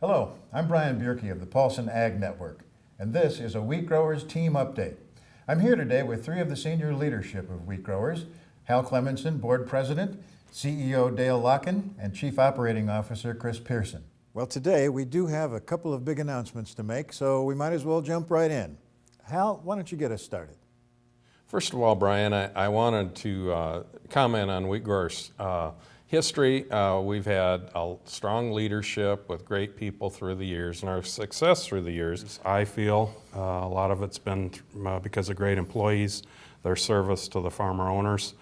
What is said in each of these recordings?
Hello, I'm Brian Bierke of the Paulson Ag Network, and this is a Wheat Growers Team Update. I'm here today with three of the senior leadership of Wheat Growers: Hal Clemenson, Board President, CEO Dale Locken, and Chief Operating Officer Chris Pearson. Well, today we do have a couple of big announcements to make, so we might as well jump right in. Hal, why don't you get us started? First of all, Brian, I wanted to comment on Wheat Growers' history. We've had a strong leadership with great people through the years, and our success through the years, I feel, a lot of it's been because of great employees, their service to the farmer owners.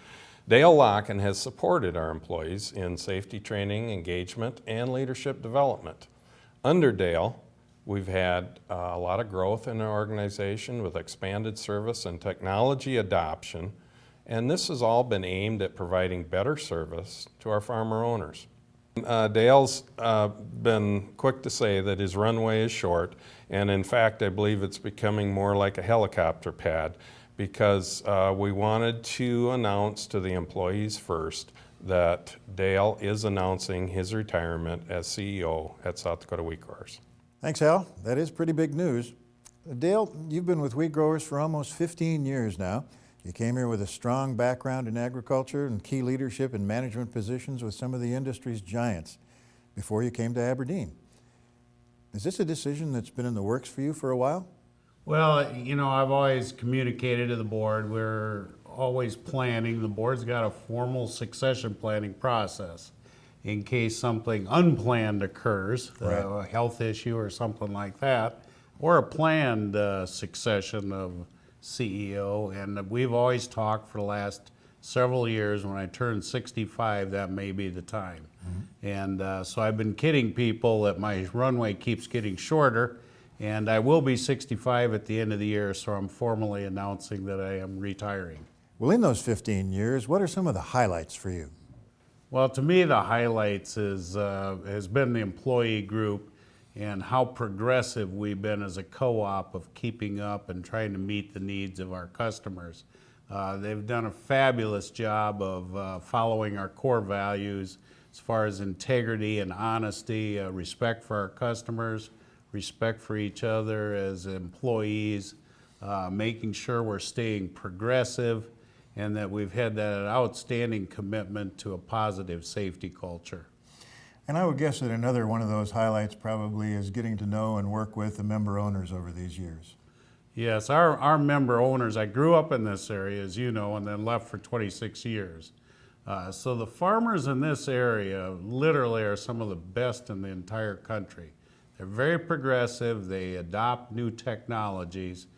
Dale Locken has supported our employees in safety training, engagement, and leadership development. Under Dale, we've had a lot of growth in our organization with expanded service and technology adoption, and this has all been aimed at providing better service to our farmer owners. Dale's been quick to say that his runway is short, and in fact, I believe it's becoming more like a helicopter pad, because we wanted to announce to the employees first that Dale is announcing his retirement as CEO at South Dakota Wheat Growers. Thanks, Hal. That is pretty big news. Dale, you've been with Wheat Growers for almost 15 years now. You came here with a strong background in agriculture and key leadership and management positions with some of the industry's giants before you came to Aberdeen. Is this a decision that's been in the works for you for a while? Well, I've always communicated to the board. We're always planning. The board's got a formal succession planning process in case something unplanned occurs, Right. a health issue or something like that, or a planned succession of CEO. And we've always talked for the last several years, when I turn 65, that may be the time. And so I've been kidding people that my runway keeps getting shorter, and I will be 65 at the end of the year, so I'm formally announcing that I am retiring. Well, in those 15 years, what are some of the highlights for you? Well, to me, the highlights has been the employee group and how progressive we've been as a co-op of keeping up and trying to meet the needs of our customers. They've done a fabulous job of following our core values as far as integrity and honesty, respect for our customers, respect for each other as employees, making sure we're staying progressive, and that we've had that outstanding commitment to a positive safety culture. And I would guess that another one of those highlights probably is getting to know and work with the member owners over these years. Yes, our member owners, I grew up in this area, as you know, and then left for 26 years. So the farmers in this area literally are some of the best in the entire country. They're very progressive, they adopt new technologies,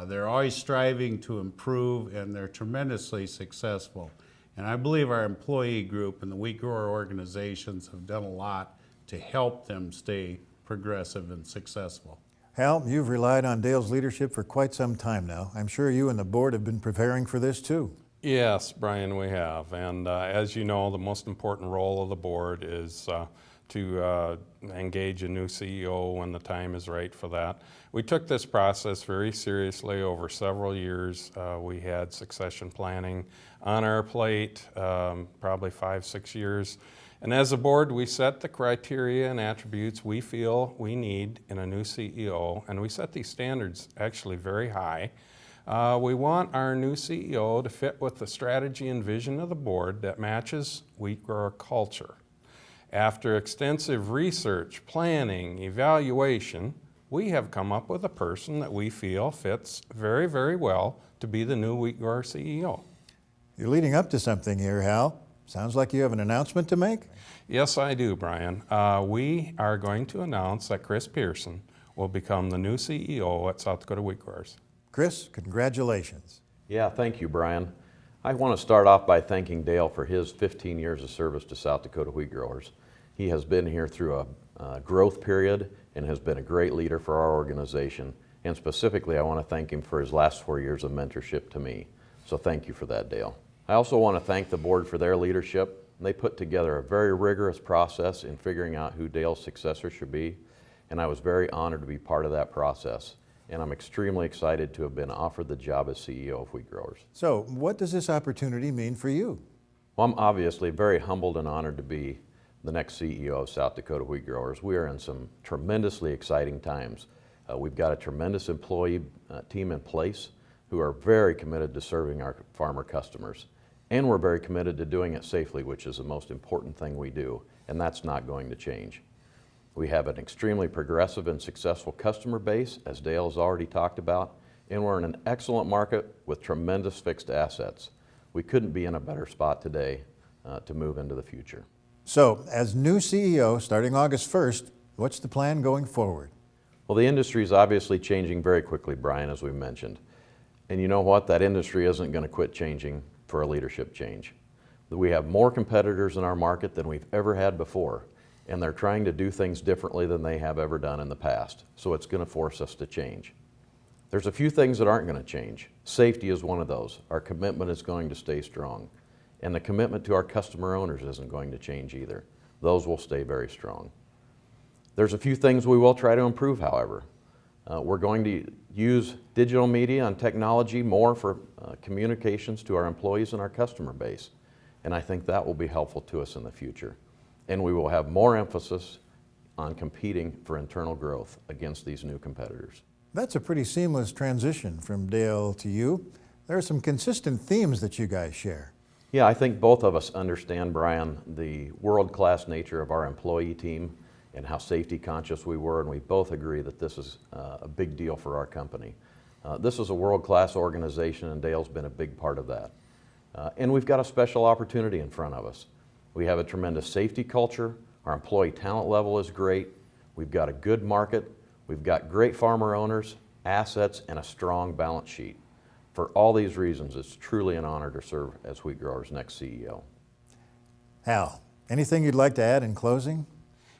they're always striving to improve, and they're tremendously successful. And I believe our employee group and the wheat grower organizations have done a lot to help them stay progressive and successful. Hal, you've relied on Dale's leadership for quite some time now. I'm sure you and the board have been preparing for this too. Yes, Brian, we have. And as you know, the most important role of the board is to engage a new CEO when the time is right for that. We took this process very seriously over several years. We had succession planning on our plate, probably 5-6 years. And as a board, we set the criteria and attributes we feel we need in a new CEO, and we set these standards actually very high. We want our new CEO to fit with the strategy and vision of the board that matches wheat grower culture. After extensive research, planning, evaluation, we have come up with a person that we feel fits very, very well to be the new wheat grower CEO. You're leading up to something here, Hal. Sounds like you have an announcement to make? Yes, I do, Brian. We are going to announce that Chris Pearson will become the new CEO at South Dakota Wheat Growers. Chris, congratulations. Yeah, thank you, Brian. I want to start off by thanking Dale for his 15 years of service to South Dakota Wheat Growers. He has been here through a growth period and has been a great leader for our organization. And specifically, I want to thank him for his last 4 years of mentorship to me. So thank you for that, Dale. I also want to thank the board for their leadership. They put together a very rigorous process in figuring out who Dale's successor should be, and I was very honored to be part of that process. And I'm extremely excited to have been offered the job as CEO of Wheat Growers. So, what does this opportunity mean for you? Well, I'm obviously very humbled and honored to be the next CEO of South Dakota Wheat Growers. We are in some tremendously exciting times. We've got a tremendous employee team in place who are very committed to serving our farmer customers. And we're very committed to doing it safely, which is the most important thing we do, and that's not going to change. We have an extremely progressive and successful customer base, as Dale has already talked about, and we're in an excellent market with tremendous fixed assets. We couldn't be in a better spot today to move into the future. So, as new CEO starting August 1st, what's the plan going forward? Well, the industry is obviously changing very quickly, Brian, as we mentioned. And you know what? That industry isn't going to quit changing for a leadership change. We have more competitors in our market than we've ever had before, and they're trying to do things differently than they have ever done in the past. So it's going to force us to change. There's a few things that aren't going to change. Safety is one of those. Our commitment is going to stay strong. And the commitment to our customer owners isn't going to change either. Those will stay very strong. There's a few things we will try to improve, however. We're going to use digital media and technology more for communications to our employees and our customer base. And I think that will be helpful to us in the future. And we will have more emphasis on competing for internal growth against these new competitors. That's a pretty seamless transition from Dale to you. There are some consistent themes that you guys share. Yeah, I think both of us understand, Brian, the world-class nature of our employee team and how safety conscious we were, and we both agree that this is a big deal for our company. This is a world-class organization, and Dale's been a big part of that. And we've got a special opportunity in front of us. We have a tremendous safety culture. Our employee talent level is great. We've got a good market. We've got great farmer owners, assets, and a strong balance sheet. For all these reasons, it's truly an honor to serve as Wheat Growers' next CEO. Hal, anything you'd like to add in closing?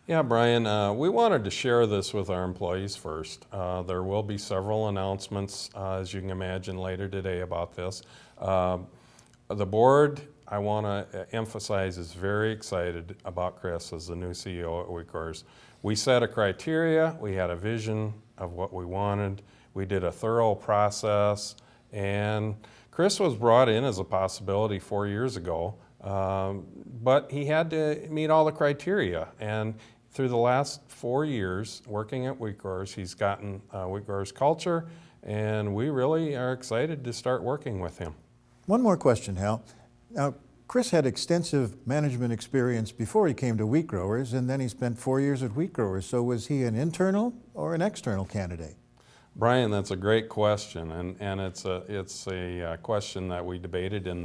Yeah, Brian, we wanted to share this with our employees first. There will be several announcements, as you can imagine, later today about this. The board, I want to emphasize, is very excited about Chris as the new CEO at Wheat Growers. We set a criteria, we had a vision of what we wanted, we did a thorough process, and Chris was brought in as a possibility 4 years ago, but he had to meet all the criteria. And through the last 4 years working at Wheat Growers, he's gotten Wheat Growers culture, and we really are excited to start working with him. One more question, Hal. Now, Chris had extensive management experience before he came to Wheat Growers, and then he spent 4 years at Wheat Growers. So was he an internal or an external candidate? Brian, that's a great question, and it's a question that we debated in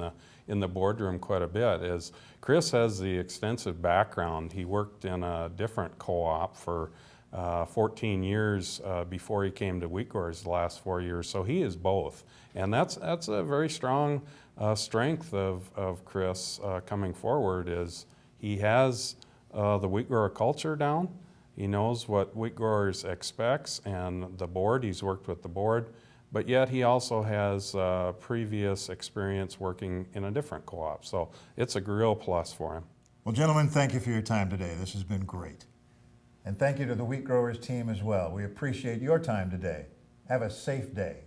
the boardroom quite a bit. Is Chris has the extensive background. He worked in a different co-op for 14 years before he came to Wheat Growers the last 4 years. So he is both, and that's a very strong strength of Chris coming forward. Is he has the wheat grower culture down. He knows what Wheat Growers expects, and the board, he's worked with the board, but yet he also has previous experience working in a different co-op. So it's a real plus for him. Well, gentlemen, thank you for your time today. This has been great. And thank you to the Wheat Growers team as well. We appreciate your time today. Have a safe day.